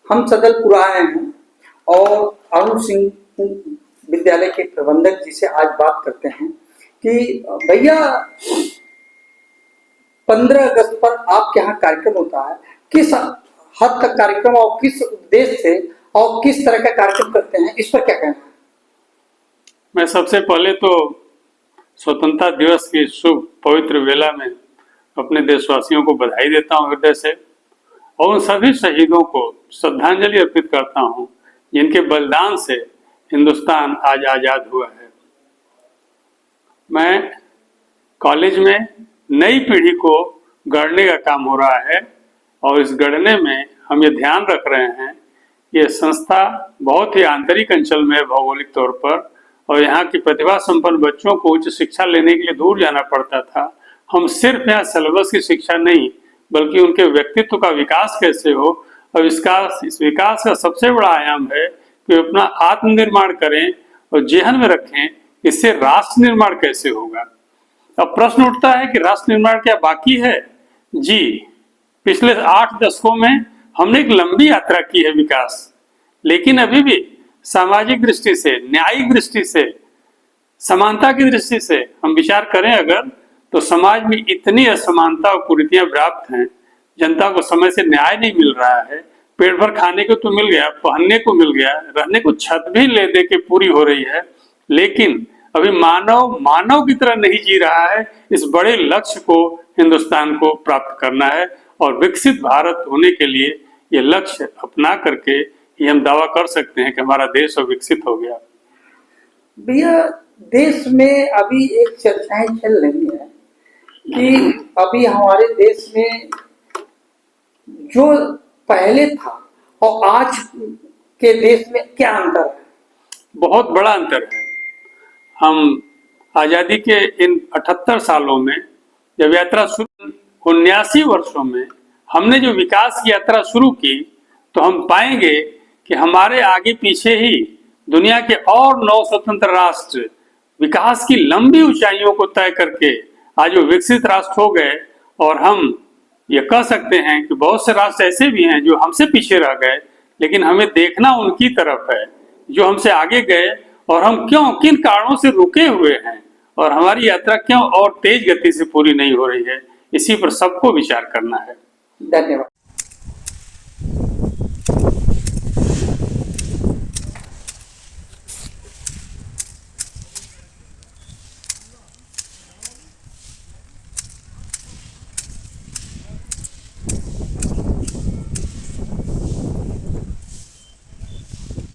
हम सदलपुर आए हैं और अरुण सिंह विद्यालय के प्रबंधक जी से आज बात करते हैं कि भैया 15 अगस्त पर आपके यहाँ कार्यक्रम होता है, किस हद तक कार्यक्रम और किस उद्देश्य से और किस तरह का कार्यक्रम करते हैं, इस पर क्या कहना है? मैं सबसे पहले तो स्वतंत्रता दिवस की शुभ पवित्र वेला में अपने देशवासियों को बधाई देता हूं हृदय से और उन सभी शहीदों को श्रद्धांजलि अर्पित करता हूं जिनके बलिदान से हिंदुस्तान आज आजाद हुआ है। मैं कॉलेज में नई पीढ़ी को गढ़ने का काम हो रहा है और इस गढ़ने में हम ये ध्यान रख रहे हैं कि ये संस्था बहुत ही आंतरिक अंचल में भौगोलिक तौर पर और यहाँ की प्रतिभा संपन्न बच्चों को उच्च शिक्षा लेने के लिए दूर जाना पड़ता था। हम सिर्फ यहाँ सिलेबस की शिक्षा नहीं बल्कि उनके व्यक्तित्व का विकास कैसे हो और इस विकास का सबसे बड़ा आयाम है कि अपना आत्मनिर्माण करें और जेहन में रखें इससे राष्ट्र निर्माण कैसे होगा। अब प्रश्न उठता है कि राष्ट्र निर्माण क्या बाकी है? जी, पिछले 8 दशकों में हमने एक लंबी यात्रा की है विकास, लेकिन अभी भी सामाजिक दृष्टि से, न्यायिक दृष्टि से, समानता की दृष्टि से हम विचार करें अगर तो समाज में इतनी असमानता और कुरीतियां व्याप्त हैं। जनता को समय से न्याय नहीं मिल रहा है, पेट भर खाने को तो मिल गया, पहनने को मिल गया, रहने को छत भी ले दे के पूरी हो रही है, लेकिन अभी मानव की तरह नहीं जी रहा है। इस बड़े लक्ष्य को हिंदुस्तान को प्राप्त करना है और विकसित भारत होने के लिए ये लक्ष्य अपना करके ये हम दावा कर सकते हैं कि हमारा देश विकसित हो गया। भैया, देश में अभी एक चर्चाएं चल रही है कि अभी हमारे देश में जो पहले था और आज के देश में क्या अंतर है? बहुत बड़ा अंतर है। हम आजादी के इन 78 सालों में जब यात्रा शुरू 79 वर्षों में हमने जो विकास की यात्रा शुरू की तो हम पाएंगे कि हमारे आगे पीछे ही दुनिया के और 9 स्वतंत्र राष्ट्र विकास की लंबी ऊंचाइयों को तय करके आज वो विकसित राष्ट्र हो गए और हम ये कह सकते हैं कि बहुत से राष्ट्र ऐसे भी हैं जो हमसे पीछे रह गए, लेकिन हमें देखना उनकी तरफ है जो हमसे आगे गए और हम किन कारणों से रुके हुए हैं और हमारी यात्रा क्यों और तेज गति से पूरी नहीं हो रही है, इसी पर सबको विचार करना है। धन्यवाद।